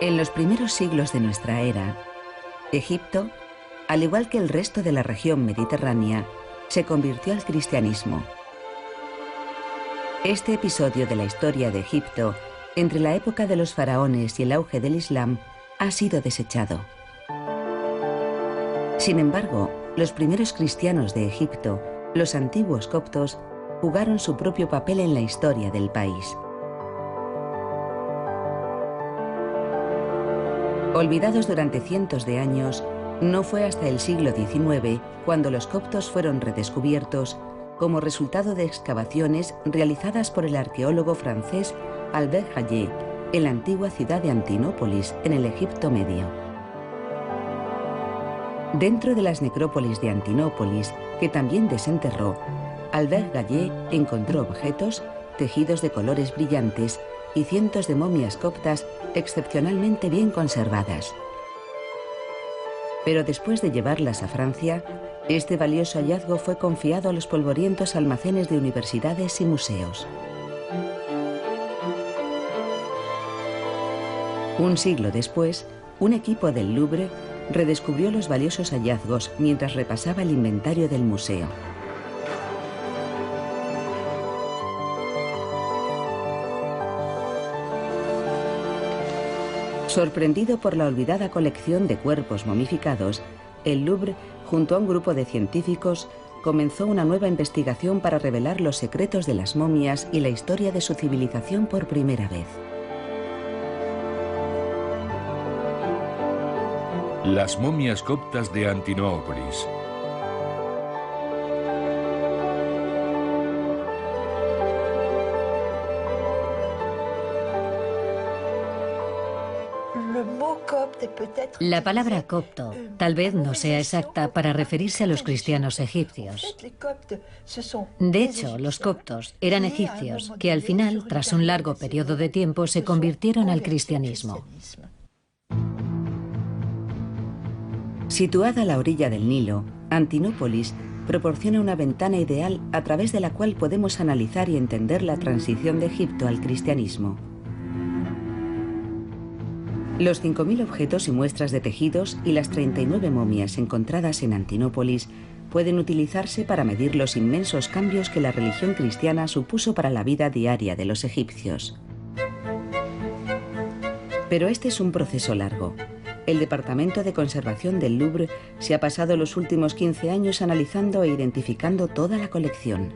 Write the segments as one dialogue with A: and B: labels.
A: En los primeros siglos de nuestra era, Egipto, al igual que el resto de la región mediterránea, se convirtió al cristianismo. Este episodio de la historia de Egipto, entre la época de los faraones y el auge del Islam, ha sido desechado. Sin embargo, los primeros cristianos de Egipto, los antiguos coptos, jugaron su propio papel en la historia del país. Olvidados durante cientos de años, no fue hasta el siglo XIX cuando los coptos fueron redescubiertos como resultado de excavaciones realizadas por el arqueólogo francés Albert Hayet en la antigua ciudad de Antinópolis, en el Egipto Medio. Dentro de las necrópolis de Antinópolis, que también desenterró, Albert Hayet encontró objetos, tejidos de colores brillantes y cientos de momias coptas excepcionalmente bien conservadas. Pero después de llevarlas a Francia, este valioso hallazgo fue confiado a los polvorientos almacenes de universidades y museos. Un siglo después, un equipo del Louvre redescubrió los valiosos hallazgos mientras repasaba el inventario del museo. Sorprendido por la olvidada colección de cuerpos momificados, el Louvre, junto a un grupo de científicos, comenzó una nueva investigación para revelar los secretos de las momias y la historia de su civilización por primera vez.
B: Las momias coptas de Antinópolis.
C: La palabra copto tal vez no sea exacta para referirse a los cristianos egipcios. De hecho, los coptos eran egipcios que al final, tras un largo periodo de tiempo, se convirtieron al cristianismo.
A: Situada a la orilla del Nilo, Antinópolis proporciona una ventana ideal a través de la cual podemos analizar y entender la transición de Egipto al cristianismo. Los 5.000 objetos y muestras de tejidos y las 39 momias encontradas en Antinópolis pueden utilizarse para medir los inmensos cambios que la religión cristiana supuso para la vida diaria de los egipcios. Pero este es un proceso largo. El Departamento de Conservación del Louvre se ha pasado los últimos 15 años analizando e identificando toda la colección.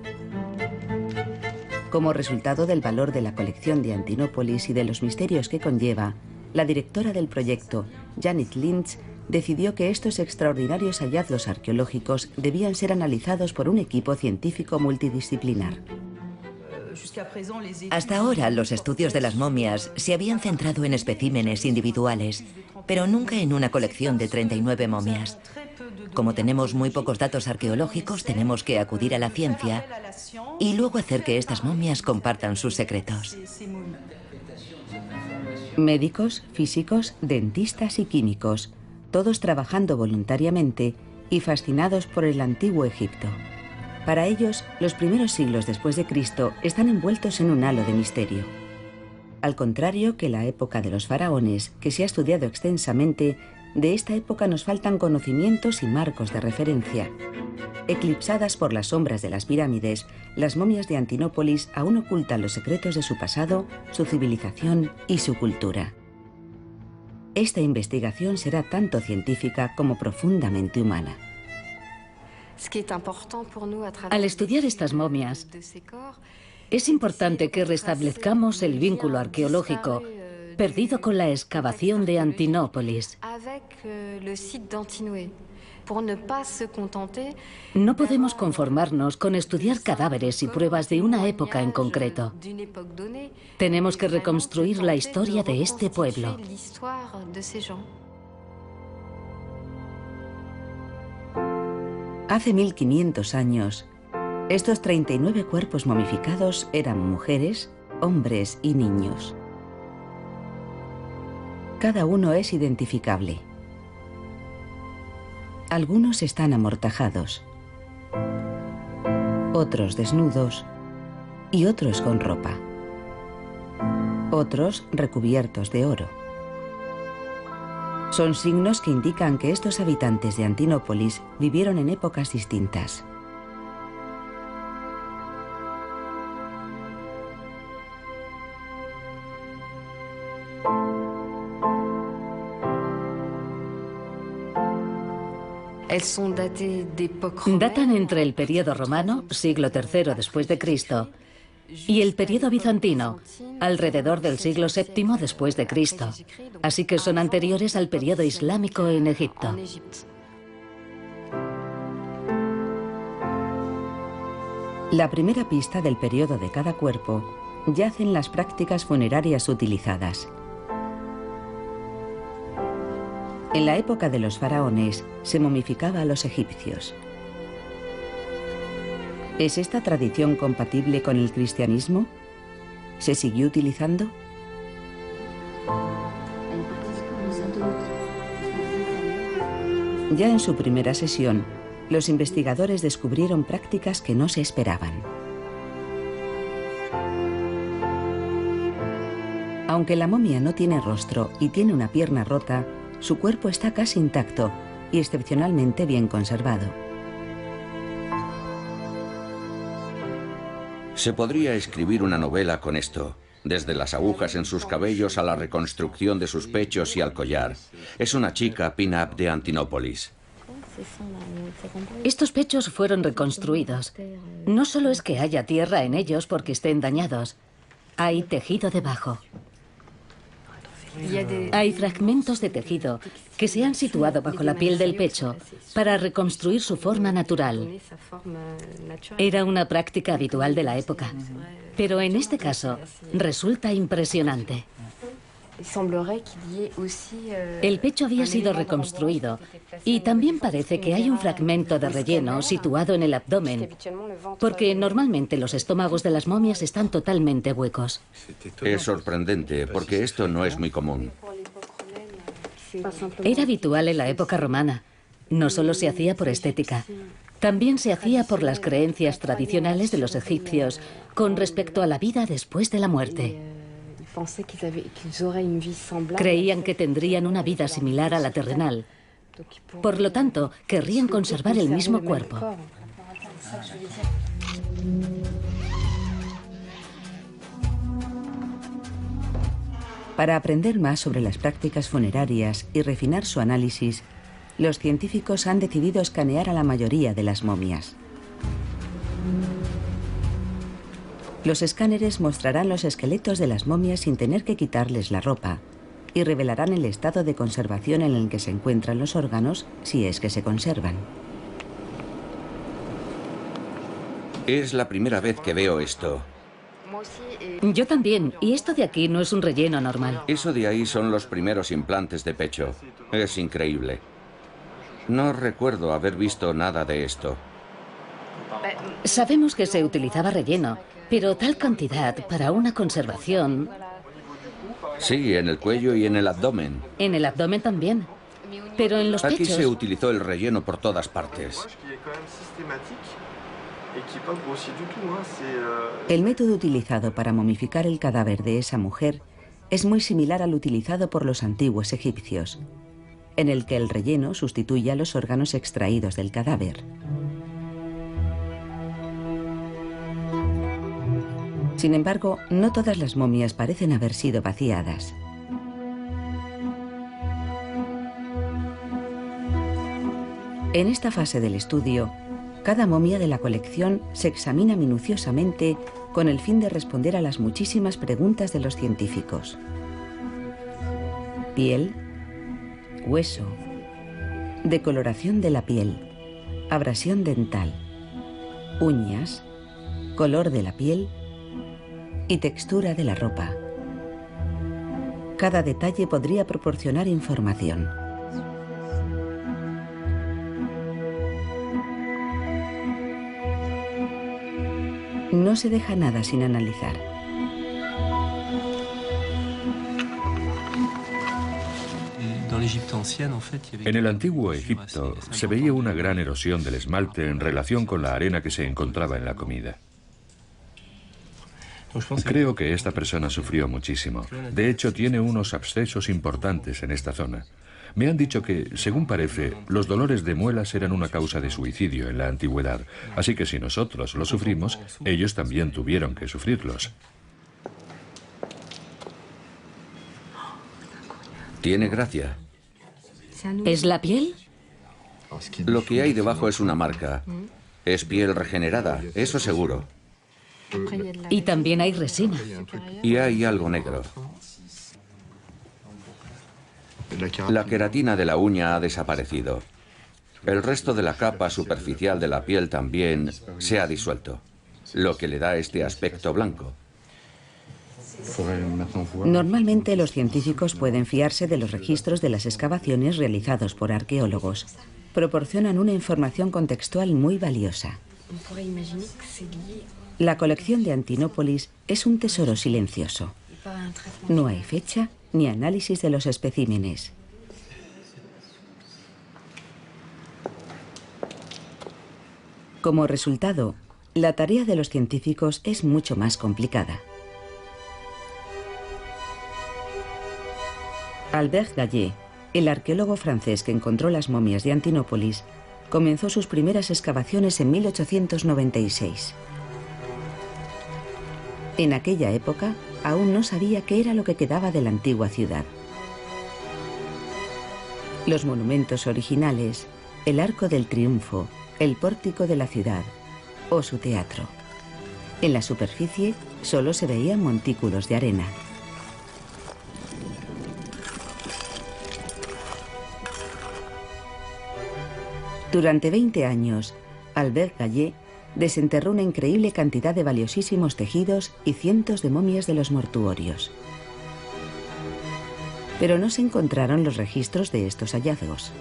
A: Como resultado del valor de la colección de Antinópolis y de los misterios que conlleva, la directora del proyecto, Janet Lynch, decidió que estos extraordinarios hallazgos arqueológicos debían ser analizados por un equipo científico multidisciplinar.
D: Hasta ahora, los estudios de las momias se habían centrado en especímenes individuales, pero nunca en una colección de 39 momias. Como tenemos muy pocos datos arqueológicos, tenemos que acudir a la ciencia y luego hacer que estas momias compartan sus secretos.
A: Médicos, físicos, dentistas y químicos, todos trabajando voluntariamente y fascinados por el antiguo Egipto. Para ellos, los primeros siglos después de Cristo están envueltos en un halo de misterio. Al contrario que la época de los faraones, que se ha estudiado extensamente, de esta época nos faltan conocimientos y marcos de referencia. Eclipsadas por las sombras de las pirámides, las momias de Antinópolis aún ocultan los secretos de su pasado, su civilización y su cultura. Esta investigación será tanto científica como profundamente humana.
C: Al estudiar estas momias, es importante que restablezcamos el vínculo arqueológico perdido con la excavación de Antinópolis. No podemos conformarnos con estudiar cadáveres y pruebas de una época en concreto. Tenemos que reconstruir la historia de este pueblo.
A: Hace 1500 años, estos 39 cuerpos momificados eran mujeres, hombres y niños. Cada uno es identificable. Algunos están amortajados, otros desnudos y otros con ropa, otros recubiertos de oro. Son signos que indican que estos habitantes de Antinópolis vivieron en épocas distintas.
C: Datan entre el periodo romano, siglo III después de Cristo, y el periodo bizantino, alrededor del siglo VII después de Cristo. Así que son anteriores al periodo islámico en Egipto.
A: La primera pista del periodo de cada cuerpo yace en las prácticas funerarias utilizadas. En la época de los faraones se momificaba a los egipcios. ¿Es esta tradición compatible con el cristianismo? ¿Se siguió utilizando? Ya en su primera sesión, los investigadores descubrieron prácticas que no se esperaban. Aunque la momia no tiene rostro y tiene una pierna rota, su cuerpo está casi intacto y excepcionalmente bien conservado.
E: Se podría escribir una novela con esto, desde las agujas en sus cabellos a la reconstrucción de sus pechos y al collar. Es una chica pin-up de Antinópolis.
C: Estos pechos fueron reconstruidos. No solo es que haya tierra en ellos porque estén dañados, hay tejido debajo. Hay fragmentos de tejido que se han situado bajo la piel del pecho para reconstruir su forma natural. Era una práctica habitual de la época, pero en este caso resulta impresionante. El pecho había sido reconstruido y también parece que hay un fragmento de relleno situado en el abdomen, porque normalmente los estómagos de las momias están totalmente huecos.
E: Es sorprendente, porque esto no es muy común.
C: Era habitual en la época romana. No solo se hacía por estética, también se hacía por las creencias tradicionales de los egipcios con respecto a la vida después de la muerte. Creían que tendrían una vida similar a la terrenal. Por lo tanto, querrían conservar el mismo cuerpo.
A: Para aprender más sobre las prácticas funerarias y refinar su análisis, los científicos han decidido escanear a la mayoría de las momias. Los escáneres mostrarán los esqueletos de las momias sin tener que quitarles la ropa y revelarán el estado de conservación en el que se encuentran los órganos, si es que se conservan.
E: Es la primera vez que veo esto.
C: Yo también, y esto de aquí no es un relleno normal.
E: Eso de ahí son los primeros implantes de pecho. Es increíble. No recuerdo haber visto nada de esto.
C: Sabemos que se utilizaba relleno, pero tal cantidad para una conservación...
E: Sí, en el cuello y en el abdomen.
C: En el abdomen también, pero en los
E: Aquí
C: pechos...
E: se utilizó el relleno por todas partes.
A: El método utilizado para momificar el cadáver de esa mujer es muy similar al utilizado por los antiguos egipcios, en el que el relleno sustituye a los órganos extraídos del cadáver. Sin embargo, no todas las momias parecen haber sido vaciadas. En esta fase del estudio, cada momia de la colección se examina minuciosamente con el fin de responder a las muchísimas preguntas de los científicos. Piel, hueso, decoloración de la piel, abrasión dental, uñas, color de la piel y textura de la ropa. Cada detalle podría proporcionar información. No se deja nada sin analizar.
B: En el antiguo Egipto se veía una gran erosión del esmalte en relación con la arena que se encontraba en la comida. Creo que esta persona sufrió muchísimo. De hecho, tiene unos abscesos importantes en esta zona. Me han dicho que, según parece, los dolores de muelas eran una causa de suicidio en la antigüedad, así que si nosotros los sufrimos, ellos también tuvieron que sufrirlos.
E: Tiene gracia.
C: ¿Es la piel?
E: Lo que hay debajo es una marca. Es piel regenerada, eso seguro.
C: Y también hay resina.
E: Y hay algo negro. La queratina de la uña ha desaparecido. El resto de la capa superficial de la piel también se ha disuelto, lo que le da este aspecto blanco.
A: Normalmente los científicos pueden fiarse de los registros de las excavaciones realizados por arqueólogos. Proporcionan una información contextual muy valiosa. La colección de Antinópolis es un tesoro silencioso. No hay fecha ni análisis de los especímenes. Como resultado, la tarea de los científicos es mucho más complicada. Albert Gallé, el arqueólogo francés que encontró las momias de Antinópolis, comenzó sus primeras excavaciones en 1896. En aquella época, aún no sabía qué era lo que quedaba de la antigua ciudad. Los monumentos originales, el Arco del Triunfo, el pórtico de la ciudad o su teatro. En la superficie solo se veían montículos de arena. Durante 20 años, Albert Gallé desenterró una increíble cantidad de valiosísimos tejidos y cientos de momias de los mortuorios. Pero no se encontraron los registros de estos hallazgos.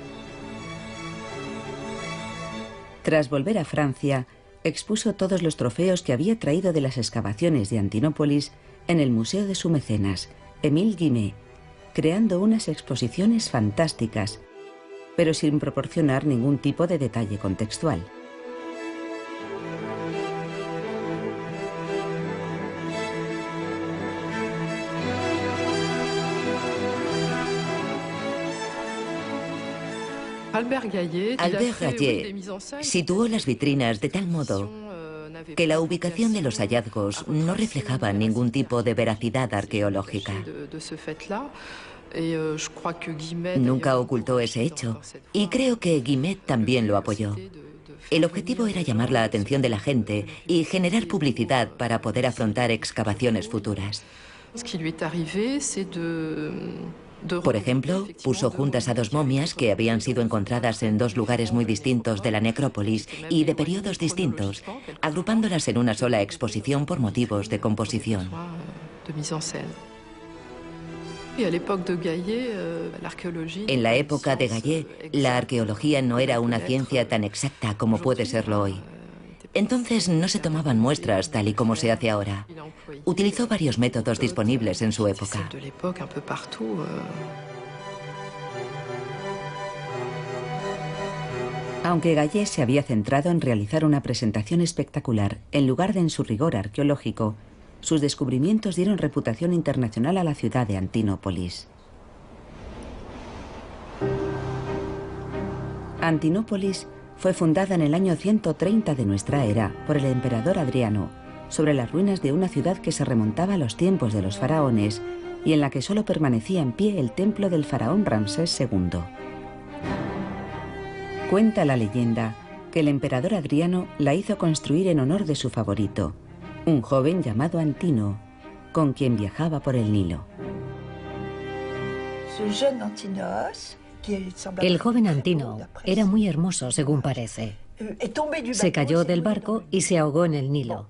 A: Tras volver a Francia, expuso todos los trofeos que había traído de las excavaciones de Antinópolis en el museo de su mecenas, Émile Guimet, creando unas exposiciones fantásticas, pero sin proporcionar ningún tipo de detalle contextual.
F: Albert
D: Gallé situó las vitrinas de tal modo que la ubicación de los hallazgos no reflejaba ningún tipo de veracidad arqueológica. Nunca ocultó ese hecho, y creo que Guimet también lo apoyó. El objetivo era llamar la atención de la gente y generar publicidad para poder afrontar excavaciones futuras. Por ejemplo, puso juntas a dos momias que habían sido encontradas en dos lugares muy distintos de la necrópolis y de periodos distintos, agrupándolas en una sola exposición por motivos de composición. En la época de Gallé, la arqueología no era una ciencia tan exacta como puede serlo hoy. Entonces no se tomaban muestras tal y como se hace ahora. Utilizó varios métodos disponibles en su época.
A: Aunque Gallé se había centrado en realizar una presentación espectacular en lugar de en su rigor arqueológico, sus descubrimientos dieron reputación internacional a la ciudad de Antinópolis. Antinópolis fue fundada en el año 130 de nuestra era por el emperador Adriano, sobre las ruinas de una ciudad que se remontaba a los tiempos de los faraones y en la que solo permanecía en pie el templo del faraón Ramsés II. Cuenta la leyenda que el emperador Adriano la hizo construir en honor de su favorito, un joven llamado Antino, con quien viajaba por el Nilo.
C: El joven Antino era muy hermoso, según parece. Se cayó del barco y se ahogó en el Nilo.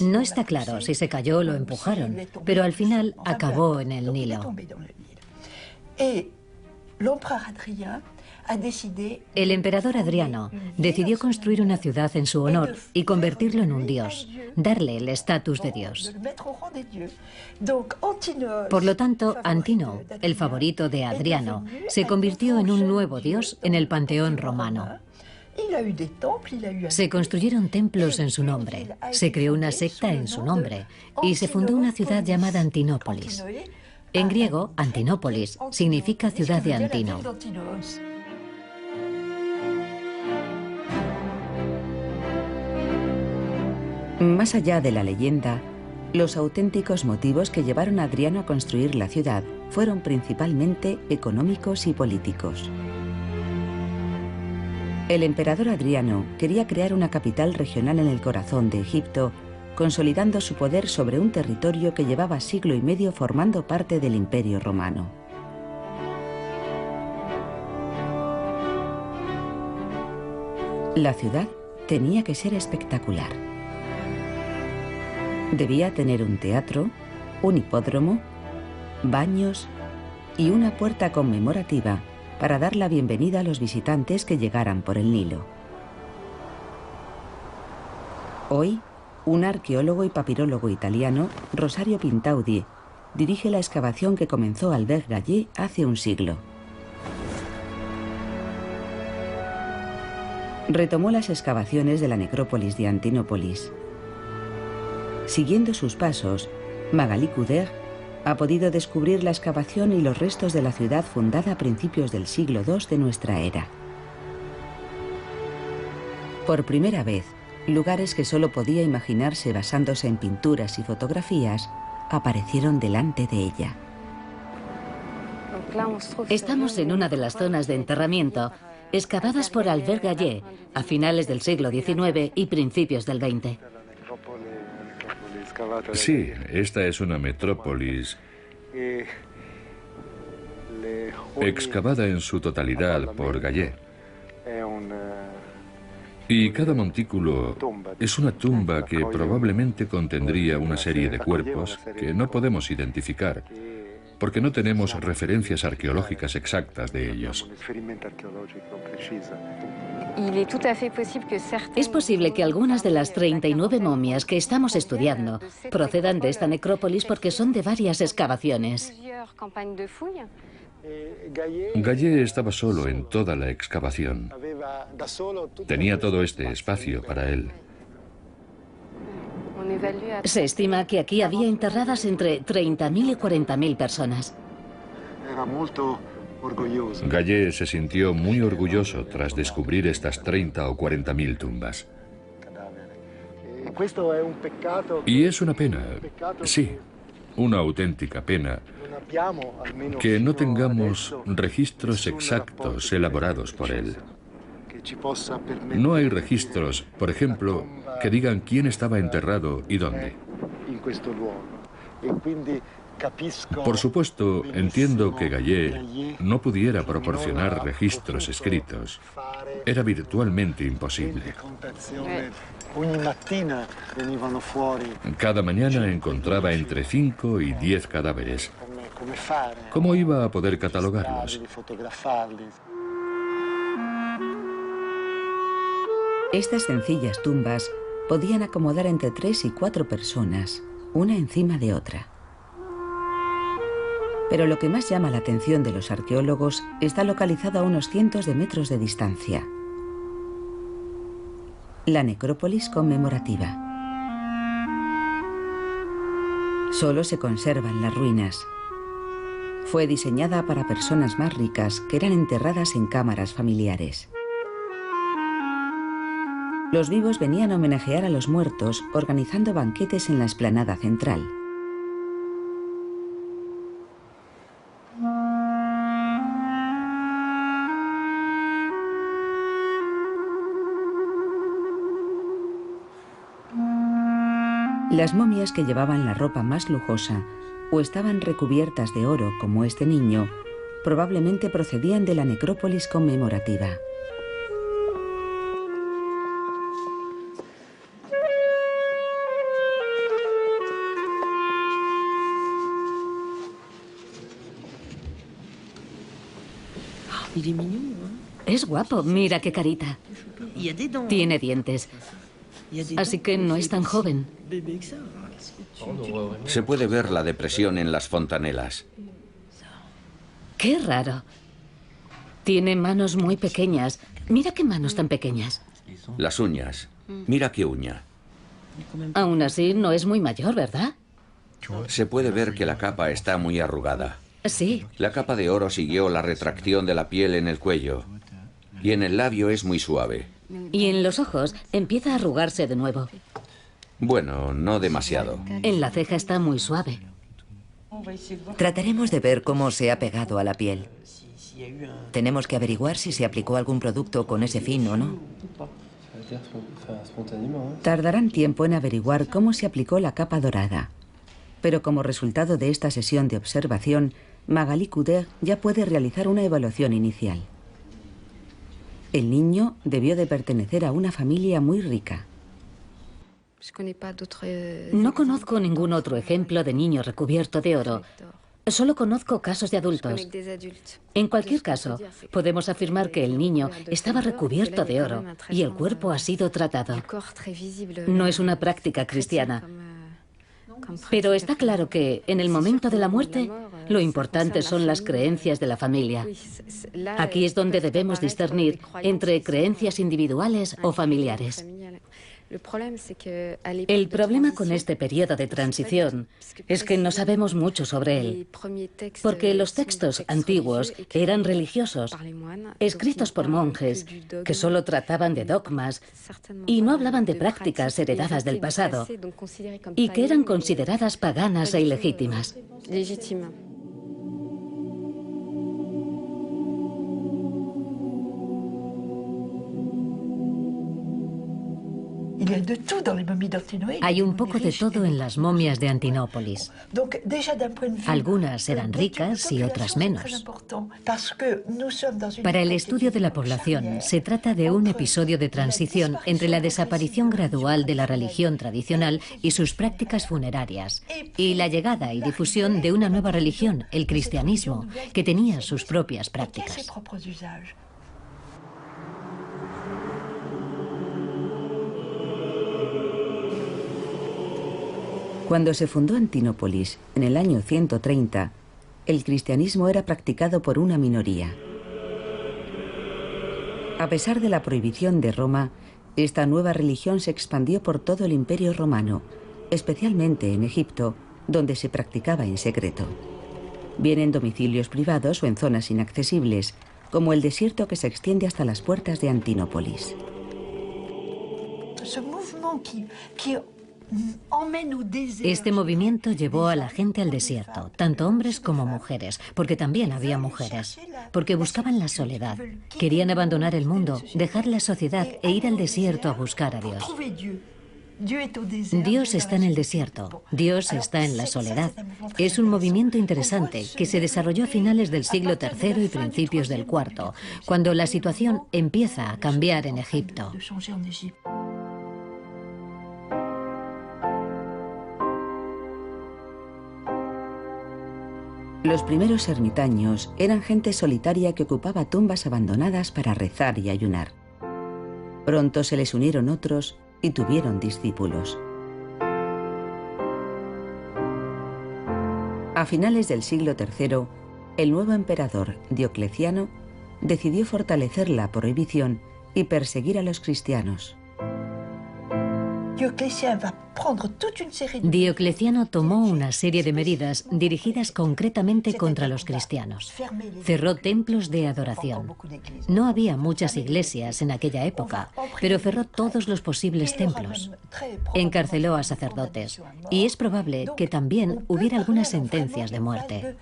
C: No está claro si se cayó o lo empujaron, pero al final acabó en el Nilo. El emperador Adriano decidió construir una ciudad en su honor y convertirlo en un dios, darle el estatus de dios. Por lo tanto, Antino, el favorito de Adriano, se convirtió en un nuevo dios en el panteón romano. Se construyeron templos en su nombre, se creó una secta en su nombre y se fundó una ciudad llamada Antinópolis. En griego, Antinópolis significa ciudad de Antino.
A: Más allá de la leyenda, los auténticos motivos que llevaron a Adriano a construir la ciudad fueron principalmente económicos y políticos. El emperador Adriano quería crear una capital regional en el corazón de Egipto, consolidando su poder sobre un territorio que llevaba siglo y medio formando parte del Imperio Romano. La ciudad tenía que ser espectacular. Debía tener un teatro, un hipódromo, baños y una puerta conmemorativa para dar la bienvenida a los visitantes que llegaran por el Nilo. Hoy, un arqueólogo y papirólogo italiano, Rosario Pintaudi, dirige la excavación que comenzó Albert Gallé hace un siglo. Retomó las excavaciones de la necrópolis de Antinópolis. Siguiendo sus pasos, Magali Couder ha podido descubrir la excavación y los restos de la ciudad fundada a principios del siglo II de nuestra era. Por primera vez, lugares que solo podía imaginarse basándose en pinturas y fotografías aparecieron delante de ella.
C: Estamos en una de las zonas de enterramiento excavadas por Albert Gallé a finales del siglo XIX y principios del XX.
B: Sí, esta es una metrópolis excavada en su totalidad por Gallé. Y cada montículo es una tumba que probablemente contendría una serie de cuerpos que no podemos identificar, porque no tenemos referencias arqueológicas exactas de ellos.
C: Es posible que algunas de las 39 momias que estamos estudiando procedan de esta necrópolis porque son de varias excavaciones.
B: Gallé estaba solo en toda la excavación. Tenía todo este espacio para él.
C: Se estima que aquí había enterradas entre 30.000 y 40.000 personas.
B: Gallé se sintió muy orgulloso tras descubrir estas 30 o 40.000 tumbas. Y es una pena, sí, una auténtica pena, que no tengamos registros exactos elaborados por él. No hay registros, por ejemplo, que digan quién estaba enterrado y dónde. Por supuesto, entiendo que Gallé no pudiera proporcionar registros escritos. Era virtualmente imposible. Cada mañana encontraba entre 5 y 10 cadáveres. ¿Cómo iba a poder catalogarlos?
A: Estas sencillas tumbas podían acomodar entre 3 y 4 personas, una encima de otra. Pero lo que más llama la atención de los arqueólogos está localizado a unos cientos de metros de distancia. La necrópolis conmemorativa. Solo se conservan las ruinas. Fue diseñada para personas más ricas que eran enterradas en cámaras familiares. Los vivos venían a homenajear a los muertos organizando banquetes en la explanada central. Las momias que llevaban la ropa más lujosa o estaban recubiertas de oro como este niño, probablemente procedían de la necrópolis conmemorativa.
C: Es guapo, mira qué carita. Tiene dientes. Así que no es tan joven.
E: Se puede ver la depresión en las fontanelas.
C: Qué raro. Tiene manos muy pequeñas. Mira qué manos tan pequeñas.
E: Las uñas. Mira qué uña.
C: Aún así, no es muy mayor, ¿verdad?
E: Se puede ver que la capa está muy arrugada.
C: Sí.
E: La capa de oro siguió la retracción de la piel en el cuello y en el labio es muy suave.
C: Y en los ojos empieza a arrugarse de nuevo.
E: Bueno, no demasiado.
C: En la ceja está muy suave.
D: Trataremos de ver cómo se ha pegado a la piel. Tenemos que averiguar si se aplicó algún producto con ese fin o no.
A: Tardarán tiempo en averiguar cómo se aplicó la capa dorada. Pero como resultado de esta sesión de observación, Magali Couder ya puede realizar una evaluación inicial. El niño debió de pertenecer a una familia muy rica.
C: No conozco ningún otro ejemplo de niño recubierto de oro. Solo conozco casos de adultos. En cualquier caso, podemos afirmar que el niño estaba recubierto de oro y el cuerpo ha sido tratado. No es una práctica cristiana. Pero está claro que, en el momento de la muerte, lo importante son las creencias de la familia. Aquí es donde debemos discernir entre creencias individuales o familiares. El problema con este periodo de transición es que no sabemos mucho sobre él, porque los textos antiguos eran religiosos, escritos por monjes que solo trataban de dogmas y no hablaban de prácticas heredadas del pasado y que eran consideradas paganas e ilegítimas. Hay un poco de todo en las momias de Antinópolis. Algunas eran ricas y otras menos. Para el estudio de la población, se trata de un episodio de transición entre la desaparición gradual de la religión tradicional y sus prácticas funerarias, y la llegada y difusión de una nueva religión, el cristianismo, que tenía sus propias prácticas.
A: Cuando se fundó Antinópolis, en el año 130, el cristianismo era practicado por una minoría. A pesar de la prohibición de Roma, esta nueva religión se expandió por todo el Imperio Romano, especialmente en Egipto, donde se practicaba en secreto. Bien en domicilios privados o en zonas inaccesibles, como el desierto que se extiende hasta las puertas de Antinópolis.
C: Este movimiento llevó a la gente al desierto, tanto hombres como mujeres, porque también había mujeres, porque buscaban la soledad, querían abandonar el mundo, dejar la sociedad e ir al desierto a buscar a Dios. Dios está en el desierto, Dios está en la soledad. Es un movimiento interesante que se desarrolló a finales del siglo III y principios del IV, cuando la situación empieza a cambiar en Egipto.
A: Los primeros ermitaños eran gente solitaria que ocupaba tumbas abandonadas para rezar y ayunar. Pronto se les unieron otros y tuvieron discípulos. A finales del siglo III, el nuevo emperador Diocleciano decidió fortalecer la prohibición y perseguir a los cristianos.
C: Diocleciano tomó una serie de medidas dirigidas concretamente contra los cristianos. Cerró templos de adoración. No había muchas iglesias en aquella época, pero cerró todos los posibles templos. Encarceló a sacerdotes y es probable que también hubiera algunas sentencias de muerte.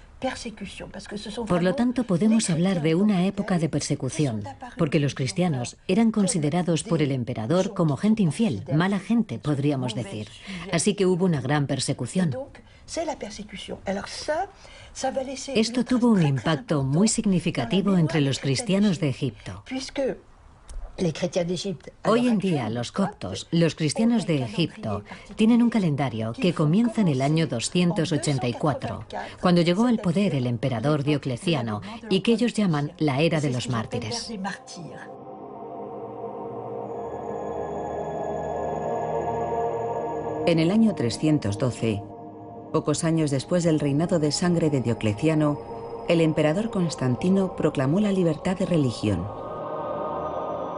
C: Por lo tanto, podemos hablar de una época de persecución, porque los cristianos eran considerados por el emperador como gente infiel, mala gente, podríamos decir. Así que hubo una gran persecución. Esto tuvo un impacto muy significativo entre los cristianos de Egipto. Hoy en día, los coptos, los cristianos de Egipto, tienen un calendario que comienza en el año 284, cuando llegó al poder el emperador Diocleciano, y que ellos llaman la Era de los Mártires.
A: En el año 312, pocos años después del reinado de sangre de Diocleciano, el emperador Constantino proclamó la libertad de religión.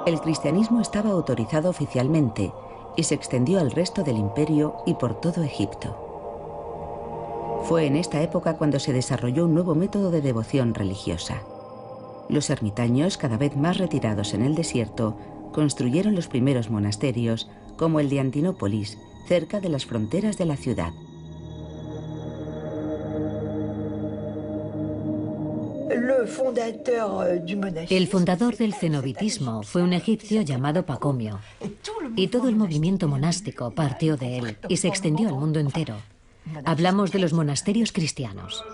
A: El cristianismo estaba autorizado oficialmente y se extendió al resto del imperio y por todo Egipto. Fue en esta época cuando se desarrolló un nuevo método de devoción religiosa. Los ermitaños, cada vez más retirados en el desierto, construyeron los primeros monasterios, como el de Antinópolis, cerca de las fronteras de la ciudad.
C: El fundador del cenobitismo fue un egipcio llamado Pacomio, y todo el movimiento monástico partió de él y se extendió al mundo entero. Hablamos de los monasterios cristianos.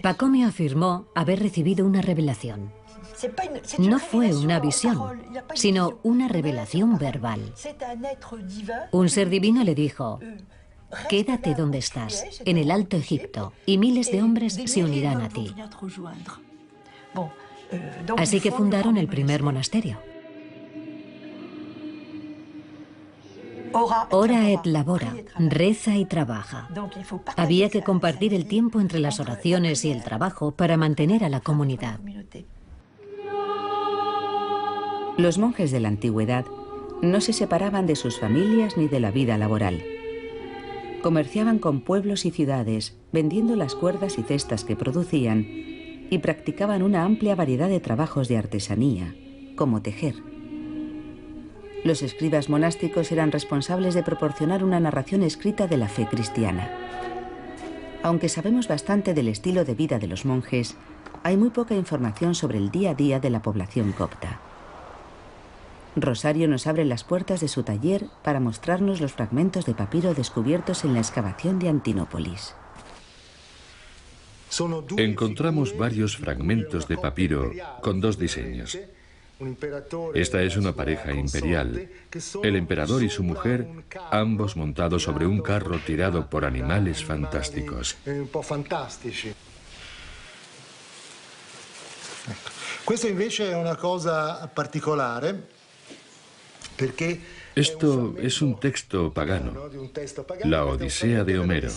C: Pacomio afirmó haber recibido una revelación. No fue una visión, sino una revelación verbal. Un ser divino le dijo: quédate donde estás, en el Alto Egipto, y miles de hombres se unirán a ti. Así que fundaron el primer monasterio. Ora et labora, reza y trabaja. Había que compartir el tiempo entre las oraciones y el trabajo para mantener a la comunidad.
A: Los monjes de la antigüedad no se separaban de sus familias ni de la vida laboral. Comerciaban con pueblos y ciudades, vendiendo las cuerdas y cestas que producían, y practicaban una amplia variedad de trabajos de artesanía, como tejer. Los escribas monásticos eran responsables de proporcionar una narración escrita de la fe cristiana. Aunque sabemos bastante del estilo de vida de los monjes, hay muy poca información sobre el día a día de la población copta. Rosario nos abre las puertas de su taller para mostrarnos los fragmentos de papiro descubiertos en la excavación de Antinópolis.
B: Encontramos varios fragmentos de papiro con dos diseños. Esta es una pareja imperial, el emperador y su mujer, ambos montados sobre un carro tirado por animales fantásticos.
F: Questo invece è una cosa particolare.
B: Esto es un texto pagano, la Odisea de Homero.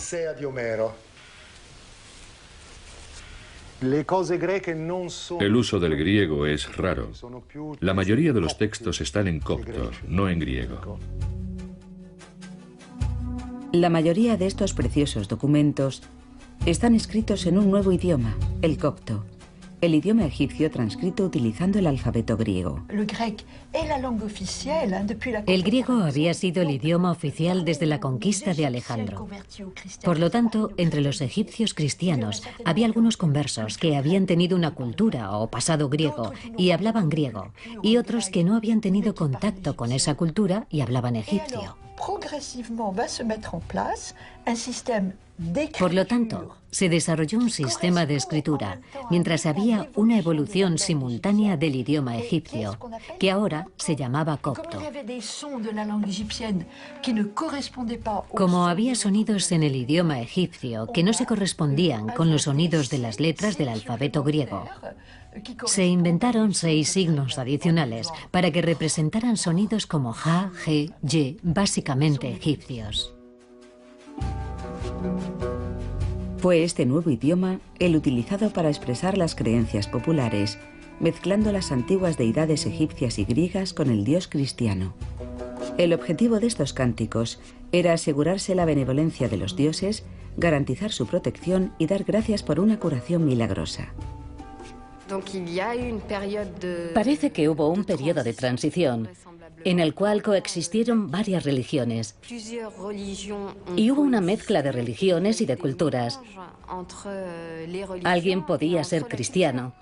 B: El uso del griego es raro. La mayoría de los textos están en copto, no en griego.
A: La mayoría de estos preciosos documentos están escritos en un nuevo idioma, el copto, el idioma egipcio transcrito utilizando el alfabeto griego.
C: El griego había sido el idioma oficial desde la conquista de Alejandro. Por lo tanto, entre los egipcios cristianos había algunos conversos que habían tenido una cultura o pasado griego y hablaban griego, y otros que no habían tenido contacto con esa cultura y hablaban egipcio. Por lo tanto, se desarrolló un sistema de escritura, mientras había una evolución simultánea del idioma egipcio, que ahora se llamaba copto. Como había sonidos en el idioma egipcio que no se correspondían con los sonidos de las letras del alfabeto griego, se inventaron 6 signos adicionales para que representaran sonidos como ja, je, ye, básicamente egipcios.
A: Fue este nuevo idioma el utilizado para expresar las creencias populares, mezclando las antiguas deidades egipcias y griegas con el dios cristiano. El objetivo de estos cánticos era asegurarse la benevolencia de los dioses, garantizar su protección y dar gracias por una curación milagrosa.
G: Parece que hubo un periodo de transición en el cual coexistieron varias religiones y hubo una mezcla de religiones y de culturas. Alguien podía ser cristiano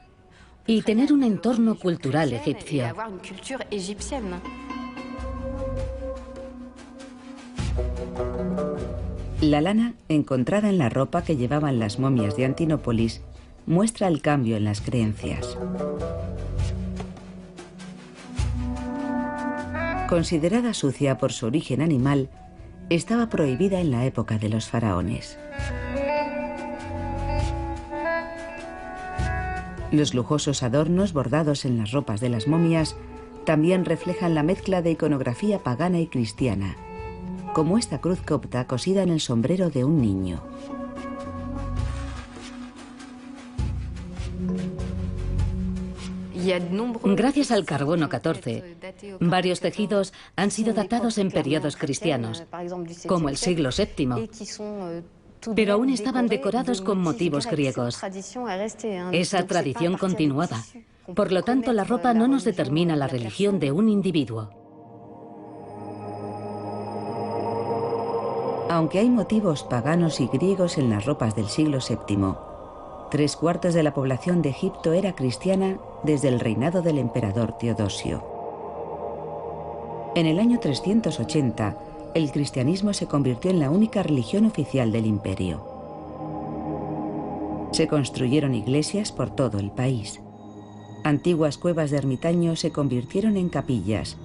G: y tener un entorno cultural egipcio.
A: La lana, encontrada en la ropa que llevaban las momias de Antinópolis, muestra el cambio en las creencias. Considerada sucia por su origen animal, estaba prohibida en la época de los faraones. Los lujosos adornos bordados en las ropas de las momias también reflejan la mezcla de iconografía pagana y cristiana, como esta cruz copta cosida en el sombrero de un niño.
G: Gracias al carbono 14, varios tejidos han sido datados en periodos cristianos, como el siglo VII, pero aún estaban decorados con motivos griegos. Esa tradición continuaba. Por lo tanto, la ropa no nos determina la religión de un individuo.
A: Aunque hay motivos paganos y griegos en las ropas del siglo VII, 3/4 de la población de Egipto era cristiana desde el reinado del emperador Teodosio. En el año 380, el cristianismo se convirtió en la única religión oficial del imperio. Se construyeron iglesias por todo el país. Antiguas cuevas de ermitaños se convirtieron en capillas,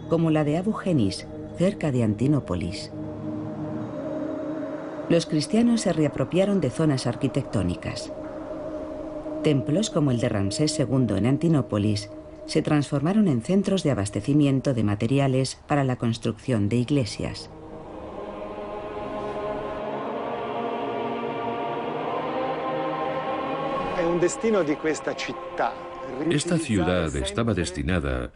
A: como la de Abu Genis, cerca de Antinópolis. Los cristianos se reapropiaron de zonas arquitectónicas. Templos como el de Ramsés II en Antinópolis se transformaron en centros de abastecimiento de materiales para la construcción de iglesias.
B: Esta ciudad estaba destinada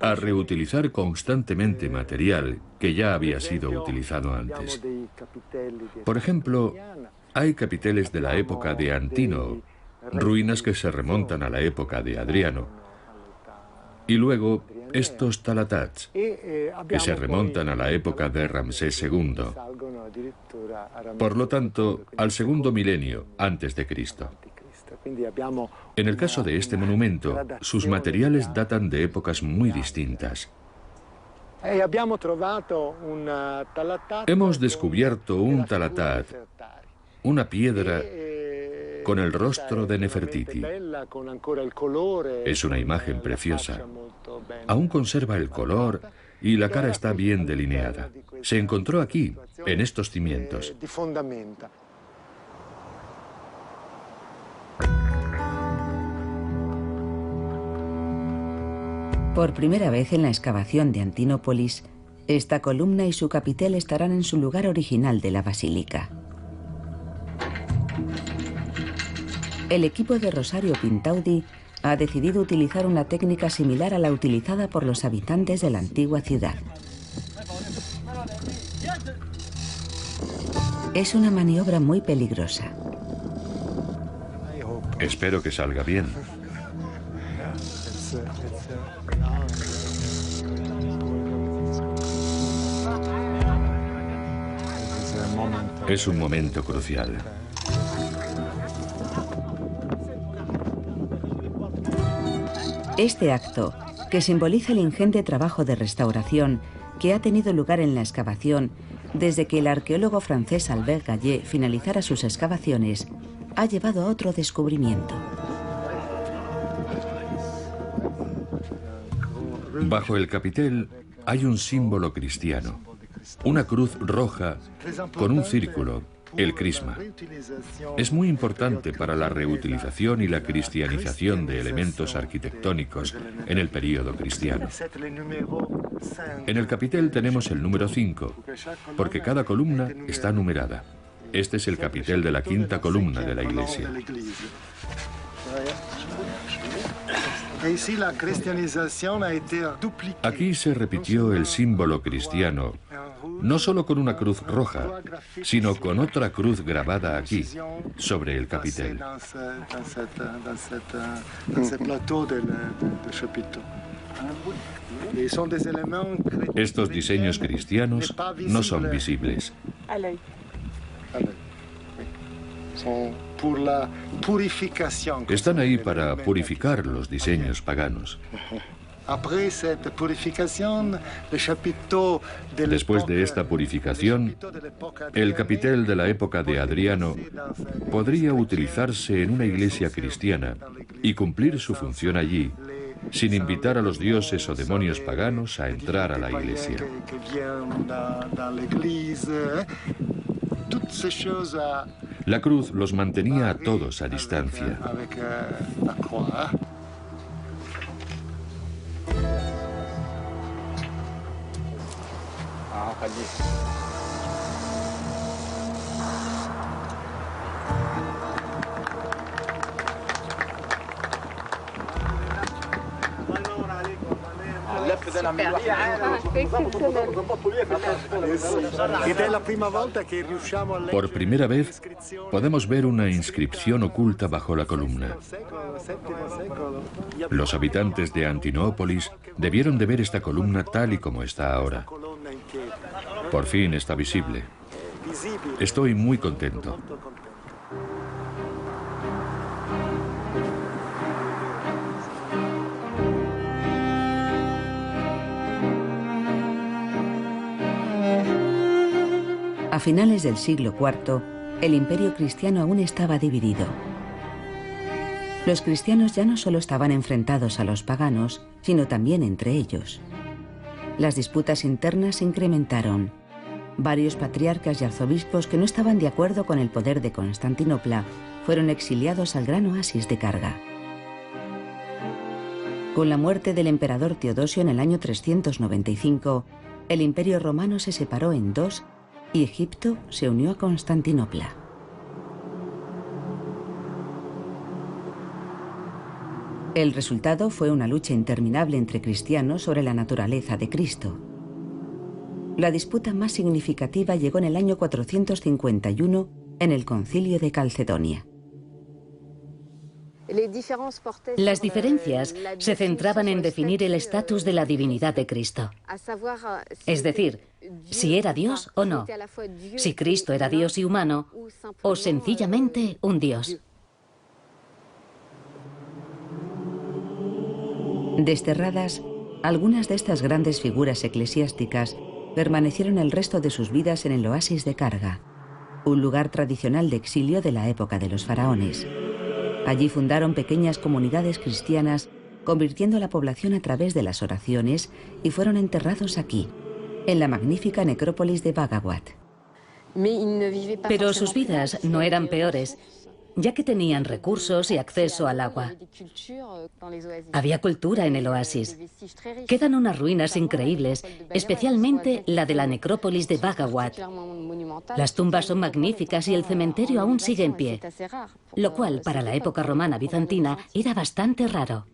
B: a reutilizar constantemente material que ya había sido utilizado antes. Por ejemplo, hay capiteles de la época de Antino, ruinas que se remontan a la época de Adriano, y luego estos talatats, que se remontan a la época de Ramsés II, por lo tanto, al segundo milenio antes de Cristo. En el caso de este monumento, sus materiales datan de épocas muy distintas. Hemos descubierto un talatat, una piedra con el rostro de Nefertiti. Es una imagen preciosa. Aún conserva el color y la cara está bien delineada. Se encontró aquí, en estos cimientos.
A: Por primera vez en la excavación de Antinópolis, esta columna y su capitel estarán en su lugar original de la basílica. El equipo de Rosario Pintaudi ha decidido utilizar una técnica similar a la utilizada por los habitantes de la antigua ciudad. Es una maniobra muy peligrosa.
B: Espero que salga bien. Es un momento crucial.
A: Este acto, que simboliza el ingente trabajo de restauración que ha tenido lugar en la excavación desde que el arqueólogo francés Albert Gallet finalizara sus excavaciones, ha llevado a otro descubrimiento.
B: Bajo el capitel hay un símbolo cristiano, una cruz roja con un círculo, el crisma. Es muy importante para la reutilización y la cristianización de elementos arquitectónicos en el período cristiano. En el capitel tenemos el número 5, porque cada columna está numerada. Este es el capitel de la quinta columna de la iglesia. Aquí se repitió el símbolo cristiano, no solo con una cruz roja, sino con otra cruz grabada aquí, sobre el capitel. Estos diseños cristianos no son visibles. Están ahí para purificar los diseños paganos. Después de esta purificación, el capitel de la época de Adriano podría utilizarse en una iglesia cristiana y cumplir su función allí, sin invitar a los dioses o demonios paganos a entrar a la iglesia. La cruz los mantenía a todos a distancia. Por primera vez, podemos ver una inscripción oculta bajo la columna. Los habitantes de Antinópolis debieron de ver esta columna tal y como está ahora. Por fin está visible. Estoy muy contento.
A: A finales del siglo IV, el imperio cristiano aún estaba dividido. Los cristianos ya no solo estaban enfrentados a los paganos, sino también entre ellos. Las disputas internas se incrementaron. Varios patriarcas y arzobispos que no estaban de acuerdo con el poder de Constantinopla fueron exiliados al gran oasis de Carga. Con la muerte del emperador Teodosio en el año 395, el imperio romano se separó en dos y Egipto se unió a Constantinopla. El resultado fue una lucha interminable entre cristianos sobre la naturaleza de Cristo. La disputa más significativa llegó en el año 451 en el Concilio de Calcedonia.
G: Las diferencias se centraban en definir el estatus de la divinidad de Cristo. Es decir, si era Dios o no, si Cristo era Dios y humano, o sencillamente un Dios.
A: Desterradas, algunas de estas grandes figuras eclesiásticas permanecieron el resto de sus vidas en el oasis de Carga, un lugar tradicional de exilio de la época de los faraones. Allí fundaron pequeñas comunidades cristianas, convirtiendo la población a través de las oraciones, y fueron enterrados aquí, en la magnífica necrópolis de Bhagawat.
G: Pero sus vidas no eran peores, ya que tenían recursos y acceso al agua. Había cultura en el oasis. Quedan unas ruinas increíbles, especialmente la de la necrópolis de Bhagawat. Las tumbas son magníficas y el cementerio aún sigue en pie, lo cual para la época romana bizantina era bastante raro.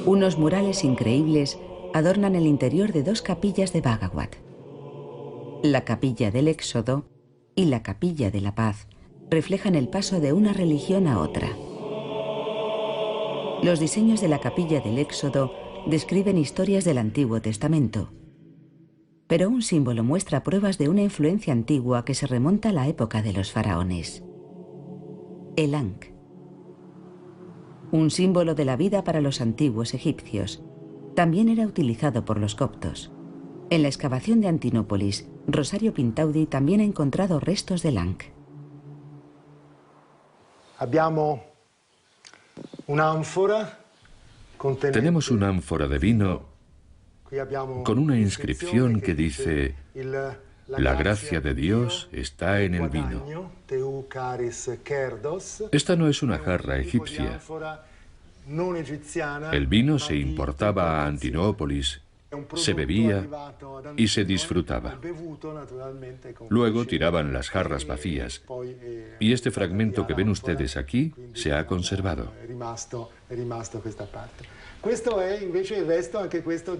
A: Unos murales increíbles adornan el interior de dos capillas de Bhagawat. La capilla del Éxodo y la capilla de la paz reflejan el paso de una religión a otra. Los diseños de la capilla del Éxodo describen historias del Antiguo Testamento, pero un símbolo muestra pruebas de una influencia antigua que se remonta a la época de los faraones. El Ankh, un símbolo de la vida para los antiguos egipcios, también era utilizado por los coptos. En la excavación de Antinópolis, Rosario Pintaudi también ha encontrado restos del Ankh.
B: Tenemos una ánfora de vino con una inscripción que dice: la gracia de Dios está en el vino. Esta no es una jarra egipcia. El vino se importaba a Antinópolis, se bebía y se disfrutaba. Luego tiraban las jarras vacías, y este fragmento que ven ustedes aquí se ha conservado.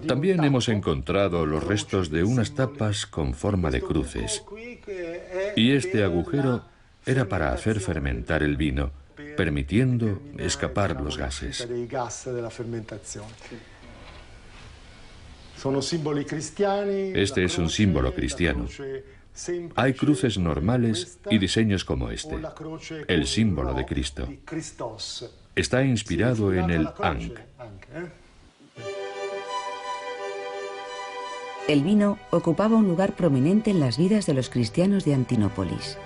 B: También hemos encontrado los restos de unas tapas con forma de cruces, y este agujero era para hacer fermentar el vino, permitiendo escapar los gases. Este es un símbolo cristiano. Hay cruces normales y diseños como este, el símbolo de Cristo. Está inspirado en el Ankh.
A: El vino ocupaba un lugar prominente en las vidas de los cristianos de Antinópolis.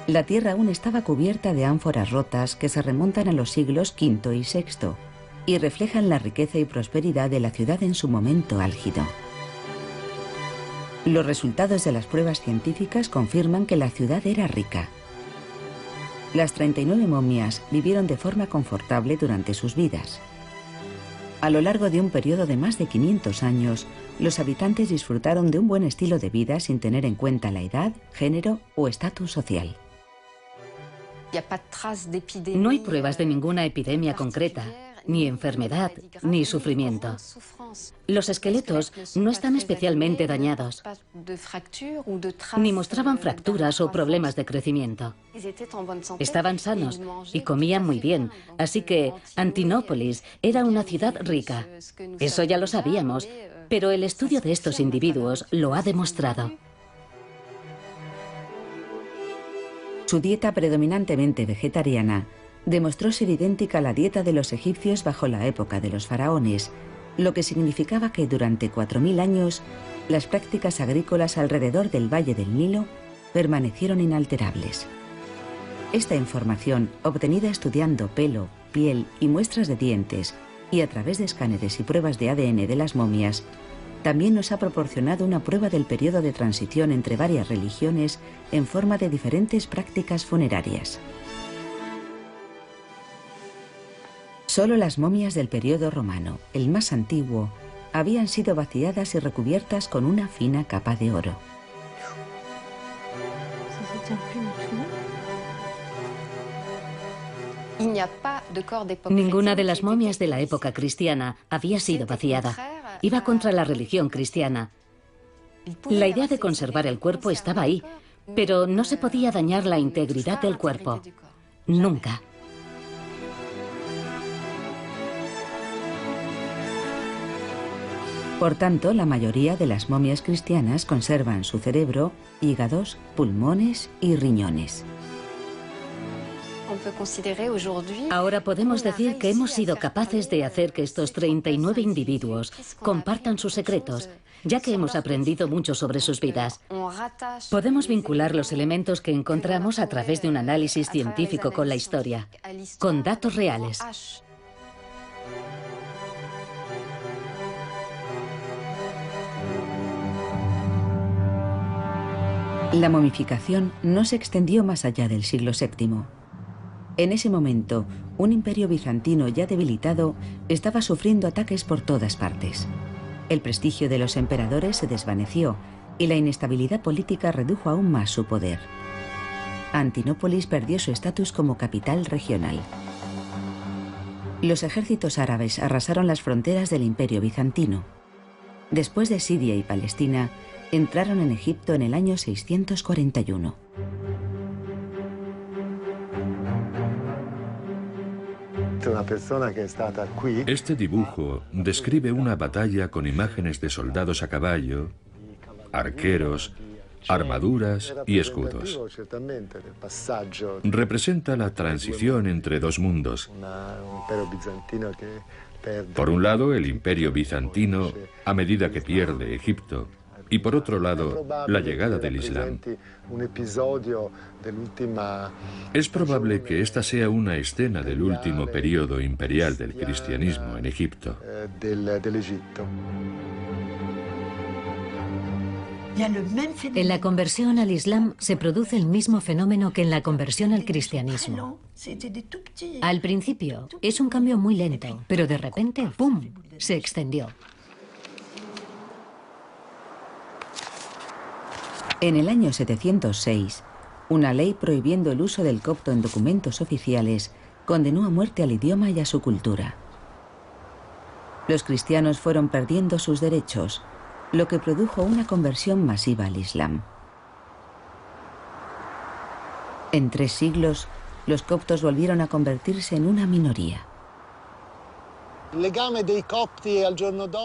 A: La tierra aún estaba cubierta de ánforas rotas que se remontan a los siglos V y VI y reflejan la riqueza y prosperidad de la ciudad en su momento álgido. Los resultados de las pruebas científicas confirman que la ciudad era rica. Las 39 momias vivieron de forma confortable durante sus vidas. A lo largo de un periodo de más de 500 años, los habitantes disfrutaron de un buen estilo de vida sin tener en cuenta la edad, género o estatus social.
G: No hay pruebas de ninguna epidemia concreta, ni enfermedad, ni sufrimiento. Los esqueletos no están especialmente dañados, ni mostraban fracturas o problemas de crecimiento. Estaban sanos y comían muy bien, así que Antinópolis era una ciudad rica. Eso ya lo sabíamos, pero el estudio de estos individuos lo ha demostrado.
A: Su dieta predominantemente vegetariana demostró ser idéntica a la dieta de los egipcios bajo la época de los faraones, lo que significaba que durante 4000 años las prácticas agrícolas alrededor del Valle del Nilo permanecieron inalterables. Esta información, obtenida estudiando pelo, piel y muestras de dientes y a través de escáneres y pruebas de ADN de las momias, también nos ha proporcionado una prueba del periodo de transición entre varias religiones en forma de diferentes prácticas funerarias. Solo las momias del periodo romano, el más antiguo, habían sido vaciadas y recubiertas con una fina capa de oro.
G: Ninguna de las momias de la época cristiana había sido vaciada. Iba contra la religión cristiana. La idea de conservar el cuerpo estaba ahí, pero no se podía dañar la integridad del cuerpo. Nunca.
A: Por tanto, la mayoría de las momias cristianas conservan su cerebro, hígados, pulmones y riñones.
G: Ahora podemos decir que hemos sido capaces de hacer que estos 39 individuos compartan sus secretos, ya que hemos aprendido mucho sobre sus vidas. Podemos vincular los elementos que encontramos a través de un análisis científico con la historia, con datos reales.
A: La momificación no se extendió más allá del siglo VII. En ese momento, un imperio bizantino ya debilitado estaba sufriendo ataques por todas partes. El prestigio de los emperadores se desvaneció y la inestabilidad política redujo aún más su poder. Antinópolis perdió su estatus como capital regional. Los ejércitos árabes arrasaron las fronteras del imperio bizantino. Después de Siria y Palestina, entraron en Egipto en el año 641.
B: Este dibujo describe una batalla con imágenes de soldados a caballo, arqueros, armaduras y escudos. Representa la transición entre dos mundos. Por un lado, el imperio bizantino, a medida que pierde Egipto, y por otro lado, la llegada del Islam. Es probable que esta sea una escena del último periodo imperial del cristianismo en Egipto.
C: En la conversión al Islam se produce el mismo fenómeno que en la conversión al cristianismo. Al principio es un cambio muy lento, pero de repente, ¡pum!, se extendió.
A: En el año 706, una ley prohibiendo el uso del copto en documentos oficiales condenó a muerte al idioma y a su cultura. Los cristianos fueron perdiendo sus derechos, lo que produjo una conversión masiva al Islam. En 3 siglos, los coptos volvieron a convertirse en una minoría.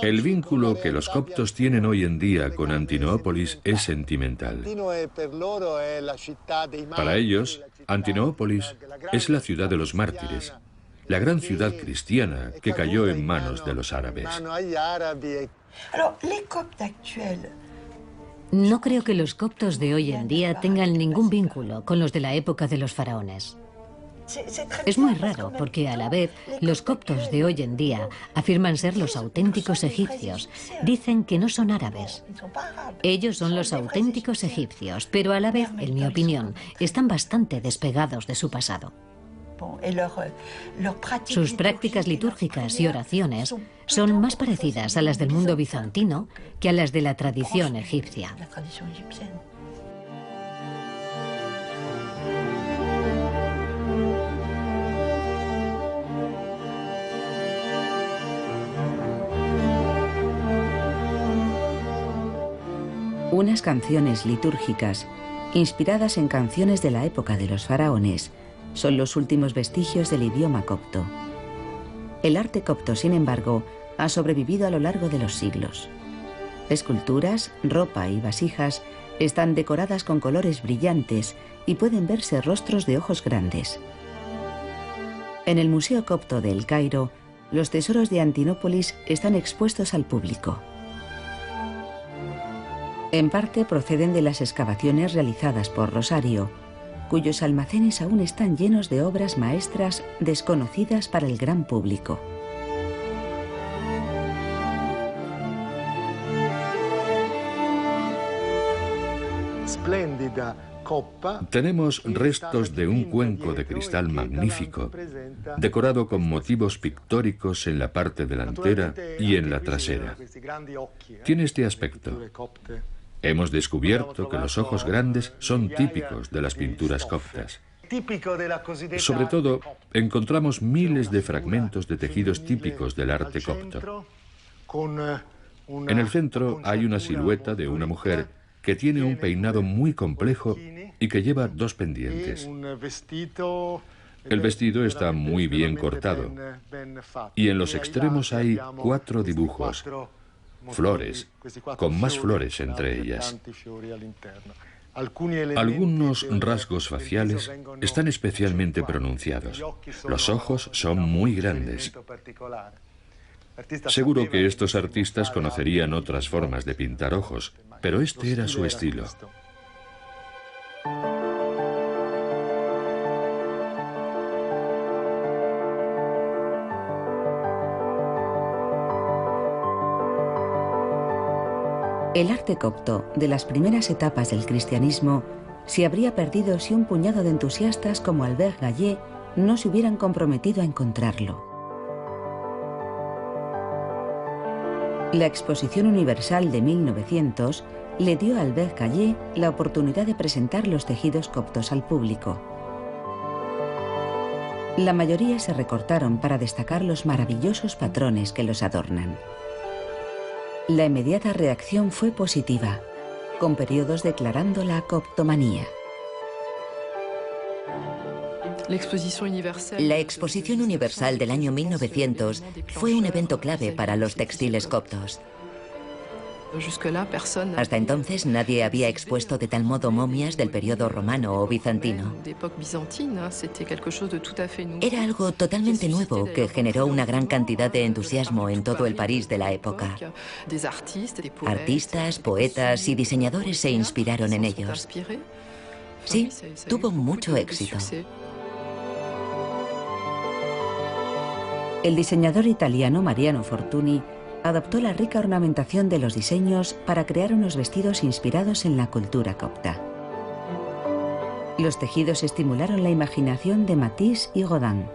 B: El vínculo que los coptos tienen hoy en día con Antinópolis es sentimental. Para ellos, Antinópolis es la ciudad de los mártires, la gran ciudad cristiana que cayó en manos de los árabes.
C: No creo que los coptos de hoy en día tengan ningún vínculo con los de la época de los faraones. Es muy raro porque a la vez los coptos de hoy en día afirman ser los auténticos egipcios. Dicen que no son árabes. Ellos son los auténticos egipcios, pero a la vez, en mi opinión, están bastante despegados de su pasado. Sus prácticas litúrgicas y oraciones son más parecidas a las del mundo bizantino que a las de la tradición egipcia.
A: Unas canciones litúrgicas, inspiradas en canciones de la época de los faraones, son los últimos vestigios del idioma copto. El arte copto, sin embargo, ha sobrevivido a lo largo de los siglos. Esculturas, ropa y vasijas están decoradas con colores brillantes y pueden verse rostros de ojos grandes. En el Museo Copto de El Cairo, los tesoros de Antinópolis están expuestos al público. En parte proceden de las excavaciones realizadas por Rosario, cuyos almacenes aún están llenos de obras maestras desconocidas para el gran público.
B: Tenemos restos de un cuenco de cristal magnífico, decorado con motivos pictóricos en la parte delantera y en la trasera. Tiene este aspecto. Hemos descubierto que los ojos grandes son típicos de las pinturas coptas. Sobre todo, encontramos miles de fragmentos de tejidos típicos del arte copto. En el centro hay una silueta de una mujer que tiene un peinado muy complejo y que lleva dos pendientes. El vestido está muy bien cortado y en los extremos hay 4 dibujos, flores, con más flores entre ellas. Algunos rasgos faciales están especialmente pronunciados. Los ojos son muy grandes. Seguro que estos artistas conocerían otras formas de pintar ojos, pero este era su estilo.
A: El arte copto, de las primeras etapas del cristianismo, se habría perdido si un puñado de entusiastas como Albert Gallé no se hubieran comprometido a encontrarlo. La Exposición Universal de 1900 le dio a Albert Gallé la oportunidad de presentar los tejidos coptos al público. La mayoría se recortaron para destacar los maravillosos patrones que los adornan. La inmediata reacción fue positiva, con periodos declarando la coptomanía.
D: La Exposición Universal del año 1900 fue un evento clave para los textiles coptos. Hasta entonces nadie había expuesto de tal modo momias del periodo romano o bizantino. Era algo totalmente nuevo que generó una gran cantidad de entusiasmo en todo el París de la época. Artistas, poetas y diseñadores se inspiraron en ellos. Sí, tuvo mucho éxito.
A: El diseñador italiano Mariano Fortuny adoptó la rica ornamentación de los diseños para crear unos vestidos inspirados en la cultura copta. Los tejidos estimularon la imaginación de Matisse y Rodin.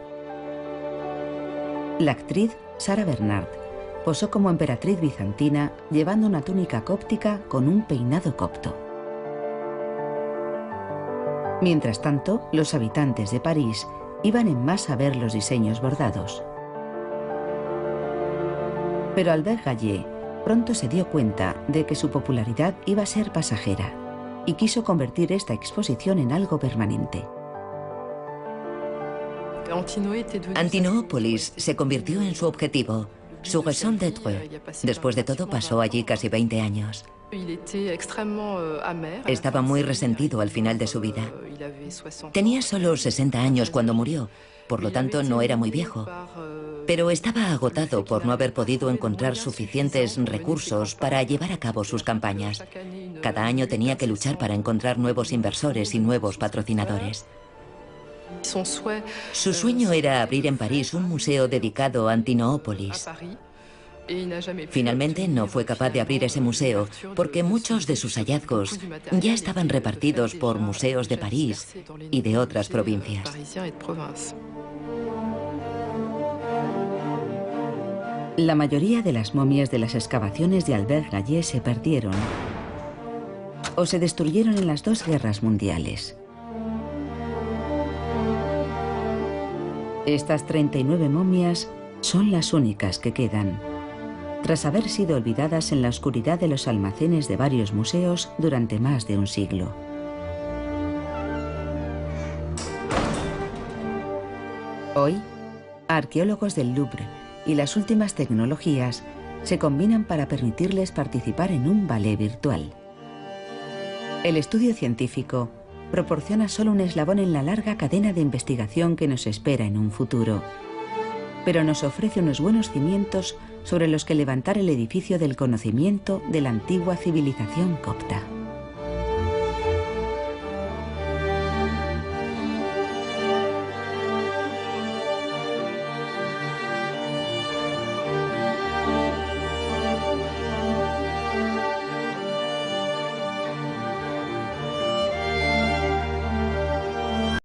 A: La actriz Sara Bernard posó como emperatriz bizantina llevando una túnica cóptica con un peinado copto. Mientras tanto, los habitantes de París iban en masa a ver los diseños bordados. Pero Albert Gallé pronto se dio cuenta de que su popularidad iba a ser pasajera y quiso convertir esta exposición en algo permanente.
D: Antinópolis se convirtió en su objetivo, su raison d'être. Después de todo, pasó allí casi 20 años. Estaba muy resentido al final de su vida. Tenía solo 60 años cuando murió, por lo tanto no era muy viejo. Pero estaba agotado por no haber podido encontrar suficientes recursos para llevar a cabo sus campañas. Cada año tenía que luchar para encontrar nuevos inversores y nuevos patrocinadores. Su sueño era abrir en París un museo dedicado a Antinópolis. Finalmente no fue capaz de abrir ese museo porque muchos de sus hallazgos ya estaban repartidos por museos de París y de otras provincias.
A: La mayoría de las momias de las excavaciones de Albert Gallé se perdieron o se destruyeron en las 2 guerras mundiales. Estas 39 momias son las únicas que quedan, tras haber sido olvidadas en la oscuridad de los almacenes de varios museos durante más de un siglo. Hoy, arqueólogos del Louvre y las últimas tecnologías se combinan para permitirles participar en un ballet virtual. El estudio científico proporciona solo un eslabón en la larga cadena de investigación que nos espera en un futuro, pero nos ofrece unos buenos cimientos sobre los que levantar el edificio del conocimiento de la antigua civilización copta.